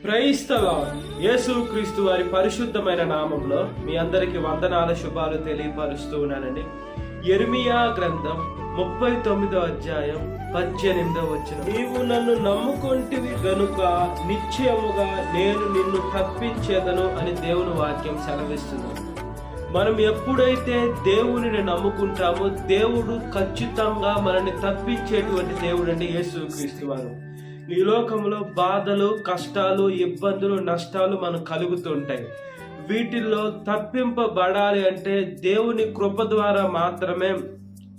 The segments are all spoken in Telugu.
క్రైస్తవ యేసుక్రీస్తు వారి పరిశుద్ధమైన నామంలో మీ అందరికి వందనాల శుభాలు తెలియపరుస్తూ ఉన్నానండి. యెరెమీయా గ్రంథం 39వ అధ్యాయం 18వ వచనం, నీవు నన్ను నమ్ముకొంటివి గనుక నిశ్చయముగా నేను నిన్ను తప్పించేదను అని దేవుని వాక్యం సెలవిస్తున్నాడు. మనం ఎప్పుడైతే దేవునిని నమ్ముకుంటామో దేవుడు ఖచ్చితంగా మనల్ని తప్పించేటువంటి దేవుడు అండి యేసుక్రీస్తు వారు. ఈ లోకంలో బాధలు, కష్టాలు, ఇబ్బందులు, నష్టాలు మనకు కలుగుతుంటాయి. వీటిల్లో తప్పింపబడాలి అంటే దేవుని కృప ద్వారా మాత్రమే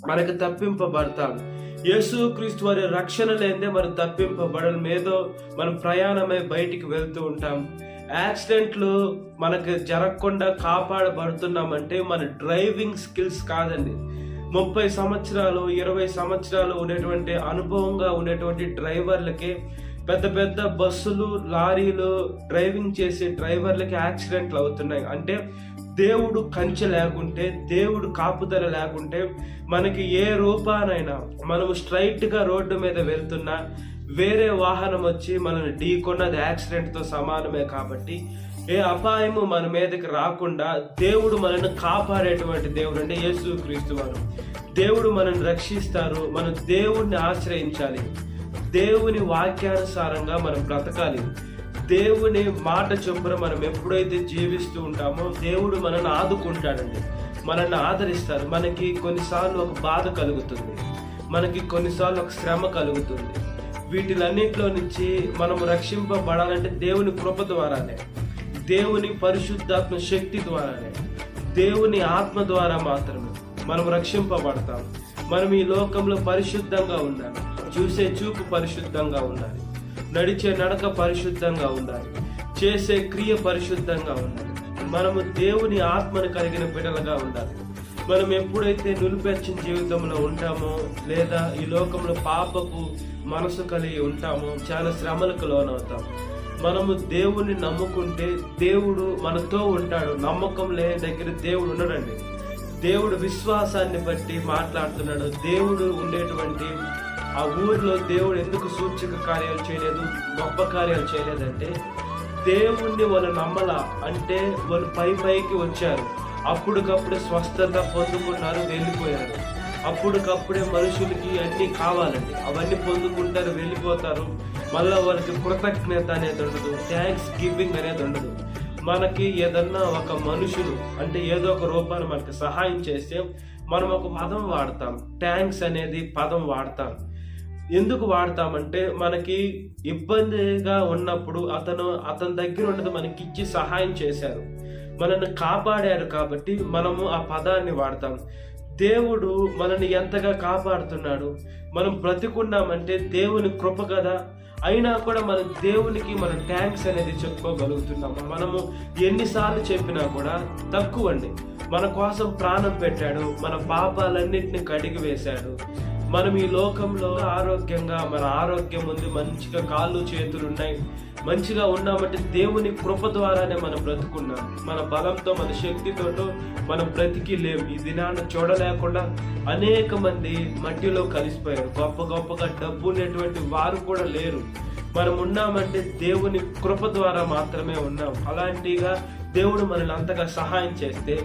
మనకు తప్పింపబడతాం. యేసుక్రీస్తు వారి రక్షణ లేదే మనం తప్పింపబడడం. ఏదో మనం ప్రయాణమై బయటికి వెళ్తూ ఉంటాం. యాక్సిడెంట్లు మనకు జరగకుండా కాపాడబడుతున్నామంటే మన డ్రైవింగ్ స్కిల్స్ కాదండి. 30 సంవత్సరాలు 20 సంవత్సరాలు ఉండేటువంటి అనుభవంగా ఉండేటువంటి డ్రైవర్లకి, పెద్ద పెద్ద బస్సులు, లారీలు డ్రైవింగ్ చేసే డ్రైవర్లకి యాక్సిడెంట్లు అవుతున్నాయి. అంటే దేవుడు కంచె లేకుంటే, దేవుడు కాపుదల లేకుంటే మనకి ఏ రూపానైనా మనము స్ట్రైట్గా రోడ్డు మీద వెళ్తున్నా వేరే వాహనం వచ్చి మనల్ని ఢీకొన్నది యాక్సిడెంట్తో సమానమే. కాబట్టి ఏ అపాయము మన మీదకి రాకుండా దేవుడు మనల్ని కాపాడేటువంటి దేవుడు అంటే యేసుక్రీస్తు వారు. దేవుడు మనల్ని రక్షిస్తారు. మనం దేవుడిని ఆశ్రయించాలి. దేవుని వాక్యానుసారంగా మనం బ్రతకాలి. దేవుని మాట చొప్పున మనం ఎప్పుడైతే జీవిస్తూ ఉంటామో దేవుడు మనల్ని ఆదుకుంటాడండి, మనల్ని ఆదరిస్తారు. మనకి కొన్నిసార్లు ఒక బాధ కలుగుతుంది, మనకి కొన్నిసార్లు ఒక శ్రమ కలుగుతుంది. వీటిలన్నింటిలో నుంచి మనం రక్షింపబడాలంటే దేవుని కృప ద్వారానే, దేవుని పరిశుద్ధాత్మ శక్తి ద్వారానే, దేవుని ఆత్మ ద్వారా మాత్రమే మనం రక్షింపబడతాం. మనం ఈ లోకంలో పరిశుద్ధంగా ఉండాలి, చూసే చూపు పరిశుద్ధంగా ఉండాలి, నడిచే నడక పరిశుద్ధంగా ఉండాలి, చేసే క్రియ పరిశుద్ధంగా ఉండాలి. మనము దేవుని ఆత్మను కలిగిన బిడ్డలుగా ఉండాలి. మనం ఎప్పుడైతే నిలుపెచ్చిన జీవితంలో ఉంటామో, లేదా ఈ లోకంలో పాపపు మనసు కలిగి ఉంటామో చాలా శ్రమలకు లోనవుతాం. మనము దేవుణ్ణి నమ్ముకుంటే దేవుడు మనతో ఉంటాడు. నమ్మకం లేని దగ్గర దేవుడు ఉండడండి. దేవుడు విశ్వాసాన్ని బట్టి మాట్లాడుతున్నాడు. దేవుడు ఉండేటువంటి ఆ ఊరిలో దేవుడు ఎందుకు సూచక కార్యాలు చేయలేదు, గొప్ప కార్యాలు చేయలేదంటే దేవుణ్ణి వాళ్ళు నమ్మలా. అంటే వాళ్ళు పైకి వచ్చారు, అప్పటికప్పుడే స్వస్థత పొందుకున్నారు, వెళ్ళిపోయారు. అప్పటికప్పుడే మనుషులకి అన్నీ కావాలండి, అవన్నీ పొందుకుంటారు, వెళ్ళిపోతారు. మళ్ళీ వాళ్ళకి కృతజ్ఞత అనేది ఉండదు, థ్యాంక్స్ గివింగ్ అనేది ఉండదు. మనకి ఏదన్నా ఒక మనుషులు అంటే ఏదో ఒక రూపాన్ని మనకి సహాయం చేస్తే మనం ఒక పదం వాడతాం, థ్యాంక్స్ అనేది పదం వాడతాం. ఎందుకు వాడతామంటే మనకి ఇబ్బందిగా ఉన్నప్పుడు అతని దగ్గర ఉన్నది మనకి ఇచ్చి సహాయం చేశారు, మనల్ని కాపాడారు. కాబట్టి మనము ఆ పదాన్ని వాడతాం. దేవుడు మనల్ని ఎంతగా కాపాడుతున్నాడు. మనం బ్రతికున్నామంటే దేవుని కృప కదా. అయినా కూడా మనం దేవునికి మనం థ్యాంక్స్ అనేది చెప్పుకోగలుగుతున్నాము. మనము ఎన్నిసార్లు చెప్పినా కూడా తక్కువ అండి. మన కోసం ప్రాణం పెట్టాడు, మన పాపాలన్నింటినీ కడిగి వేశాడు. మనం ఈ లోకంలో ఆరోగ్యంగా, మన ఆరోగ్యం ఉంది, మంచిగా కాళ్ళు చేతులు ఉన్నాయి, మంచిగా ఉన్నామంటే దేవుని కృప ద్వారానే మనం బ్రతుకున్నాం. మన బలంతో, మన శక్తితో మనం బ్రతికి లేవు. ఈ దినాన్ని చూడలేకుండా అనేక మంది మట్టిలో కలిసిపోయారు. గొప్పగా డబ్బు ఉన్నటువంటి వారు కూడా లేరు. మనం ఉన్నామంటే దేవుని కృప ద్వారా మాత్రమే ఉన్నాం. అలాంటిగా దేవుడు మనల్ని అంతగా సహాయం చేస్తే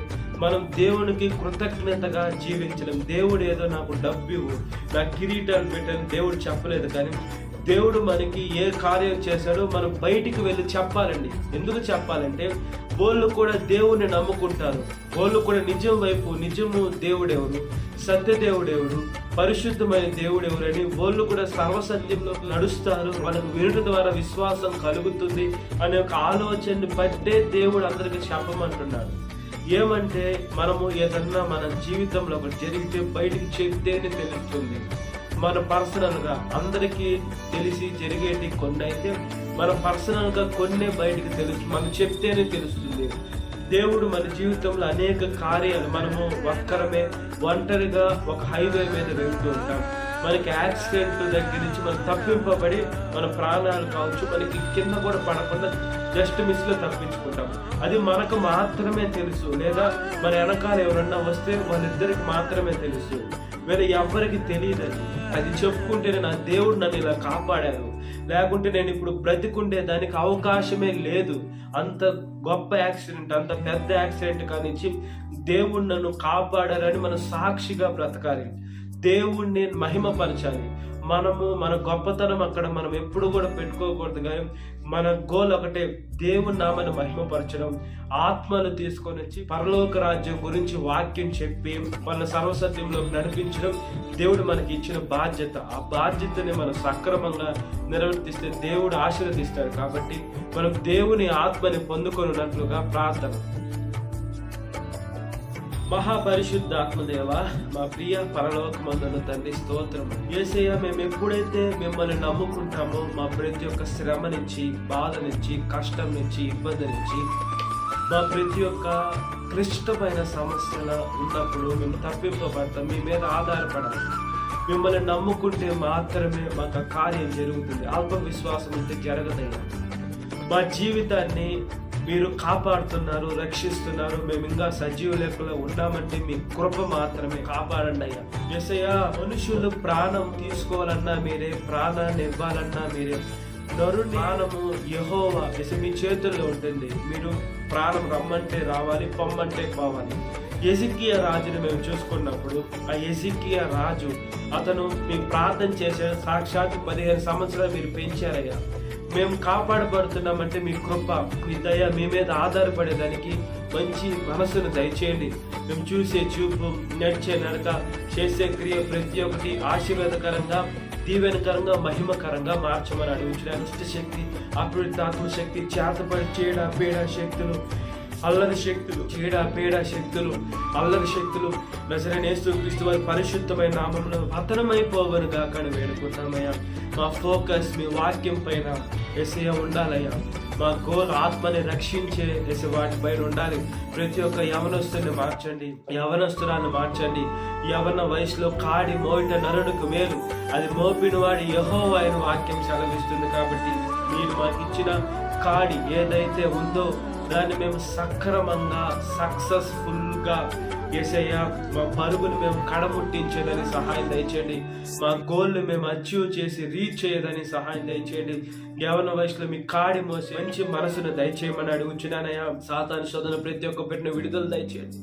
మనం దేవునికి కృతజ్ఞతగా జీవించడం. దేవుడు ఏదో నాకు డబ్బు ఇవ్వు, నాకు కిరీటాలు పెట్టని దేవుడు చెప్పలేదు. కానీ దేవుడు మనకి ఏ కార్యం చేశాడో మనం బయటికి వెళ్ళి చెప్పాలండి. ఎందుకు చెప్పాలంటే వాళ్ళు కూడా దేవుణ్ణి నమ్ముకుంటారు. వాళ్ళు కూడా నిజం వైపు, నిజము దేవుడెవరు, సత్యదేవుడెవరు, పరిశుద్ధమైన దేవుడెవరని వాళ్ళు కూడా సర్వసత్యంలో నడుస్తారు. మనకు వినుట ద్వారా విశ్వాసం కలుగుతుంది అనే ఒక ఆలోచనని బట్టే దేవుడు అందరికీ చెప్పమంటున్నాడు. ఏమంటే మనము ఏదన్నా మన జీవితంలో ఒకటి జరిగితే బయటికి చెప్తేనే తెలుస్తుంది. మన పర్సనల్గా అందరికీ తెలిసి జరిగేటి కొన్ని అయితే మన పర్సనల్గా కొన్నే బయటికి తెలుసు, మనం చెప్తేనే తెలుస్తుంది. దేవుడు మన జీవితంలో అనేక కార్యాలు, మనము ఒక్కరమే ఒంటరిగా ఒక హైవే మీద వెళ్తూ ఉంటాం. మనకి యాక్సిడెంట్ దగ్గర నుంచి మనం తప్పింపబడి మన ప్రాణాలు కావచ్చు మనకి కింద కూడా పడకుండా జస్ట్ మిస్లో తప్పించుకుంటాం. అది మనకు మాత్రమే తెలుసు, లేదా మన వెనకాల ఎవరన్నా వస్తే వాళ్ళిద్దరికి మాత్రమే తెలుసు, వేరే ఎవరికి తెలియదు. అది చెప్పుకుంటేనే నా దేవుడు నన్ను ఇలా కాపాడారు, లేకుంటే నేను ఇప్పుడు బ్రతికుండే దానికి అవకాశమే లేదు. అంత గొప్ప యాక్సిడెంట్, అంత పెద్ద యాక్సిడెంట్ కానించి దేవుడు నన్ను కాపాడారని మనం సాక్షిగా బ్రతకాలి, దేవుణ్ణి మహిమపరచాలి. మన గొప్పతనం అక్కడ మనం ఎప్పుడు కూడా పెట్టుకోకూడదు. కానీ మన గోల్ ఒకటే, దేవుని నామాన్ని మహిమపరచడం, ఆత్మను తీసుకొని వచ్చి పరలోక రాజ్యం గురించి వాక్యం చెప్పి వాళ్ళ సర్వసత్యంలోకి నడిపించడం దేవుడు మనకి ఇచ్చిన బాధ్యత. ఆ బాధ్యతని మనం సక్రమంగా నిర్వర్తిస్తే దేవుడు ఆశీర్వదిస్తాడు. కాబట్టి మనం దేవుని ఆత్మని పొందుకొనున్నట్లుగా ప్రార్థన. మహాపరిశుద్ధాత్మదేవ, మా ప్రియ పరలోకమందున తండ్రి స్తోత్రం. యేసయ్య, మేము ఎప్పుడైతే మిమ్మల్ని నమ్ముకుంటామో మా ప్రతి ఒక్క శ్రమ నుంచి, బాధ నుంచి, కష్టం నుంచి, ఇబ్బంది నుంచి, మా ప్రతి ఒక్క క్లిష్టమైన సమస్యలు ఉన్నప్పుడు మేము తప్పింపబడతాం. మీ మీద ఆధారపడాలి. మిమ్మల్ని నమ్ముకుంటే మాత్రమే మాకు కార్యం జరుగుతుంది. ఆత్మవిశ్వాసం ఉంటే జరగదయ్యా. మా జీవితాన్ని మీరు కాపాడుతున్నారు, రక్షిస్తున్నారు. మేము ఇంకా సజీవ లెక్కలో ఉన్నామంటే మీ కృప మాత్రమే. కాపాడండి అయ్యా. యేసయ్యా, మనుషులు ప్రాణం తీసుకోవాలన్నా మీరే, ప్రాణాన్ని ఇవ్వాలన్నా మీరే. నరుని ప్రాణము యెహోవా మీ చేతుల్లో ఉంటుంది. మీరు ప్రాణం రమ్మంటే రావాలి, పొమ్మంటే పోవాలి. ఎజికియా రాజుని మేము చూసుకున్నప్పుడు ఆ ఎజికియా రాజు అతను మీకు ప్రార్థన చేసే సాక్షాత్ 15 సంవత్సరాలు మీరు పెంచారయ్యా. మేము కాపాడబడుతున్నామంటే మీ కృప, మీ దయ, మీ మీద ఆధారపడేదానికి మంచి మనసును దయచేయండి. మేము చూసే చూపు, నడిచే నడక, చేసే క్రియ ప్రతి ఒక్కటి ఆశీర్వాదకరంగా, దీవెనకరంగా, మహిమకరంగా మార్చమని అడుగుతున్నాను. శక్తి, అపవిత్రాత్మ శక్తి, చేతపడి చీడ పీడ శక్తులు, అల్లరి శక్తులు, చీడ పీడ శక్తులు, అల్లరి శక్తులు నజరేయుడైన యేసుక్రీస్తు వారి పరిశుద్ధమైన నామములో పతనమైపోవను గాక అని వేడుకుంటామయ్యా. మా ఫోకస్ మీ వాక్యం పైన యేసయ్య ఉండాలయ్యా. మా గోల్ ఆత్మని రక్షించే వాటిపైన ఉండాలి. ప్రతి ఒక్క యవనస్తుని మార్చండి, యవనస్తురాన్ని మార్చండి. యవన వయసులో కాడి మోయిట నరుడుకు మేలు, అది మోపిన వాడి యెహోవా అయిన వాక్యం సెలవిస్తుంది. కాబట్టి మీరు మాకు ఇచ్చిన కాడి ఏదైతే ఉందో దాన్ని మేము సక్రమంగా, సక్సెస్ఫుల్గా యేసయ్య మా పరుగును మేము కడముట్టించేదని సహాయం దయచేయండి. మా గోల్ని మేము అచీవ్ చేసి రీచ్ చేయదని సహాయం దయచేయండి. యవన వయసులో మీ కాడి మోసి మంచి మనసును దయచేయమని అడుగుచున్నానయ్యా. సాతాను శోధన ప్రతి ఒక్క పెట్టిన విడుదల దయచేయండి.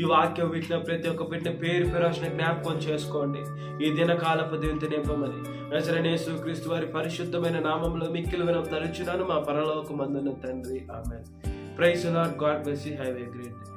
ఈ వాక్యం వీటిన ప్రతి ఒక్క పెట్టిన పేరు పేరాసిన జ్ఞాపకం చేసుకోండి. ఈ దినకాలపు దీవితో నింపమని నజరేయుడైన యేసుక్రీస్తు వారి పరిశుద్ధమైన నామంలో మిక్కిలి వినయం తలుచున్నాను మా పరలోకమందున తండ్రి. ఆమేన్. Praise the Lord. God bless you. Have a great day.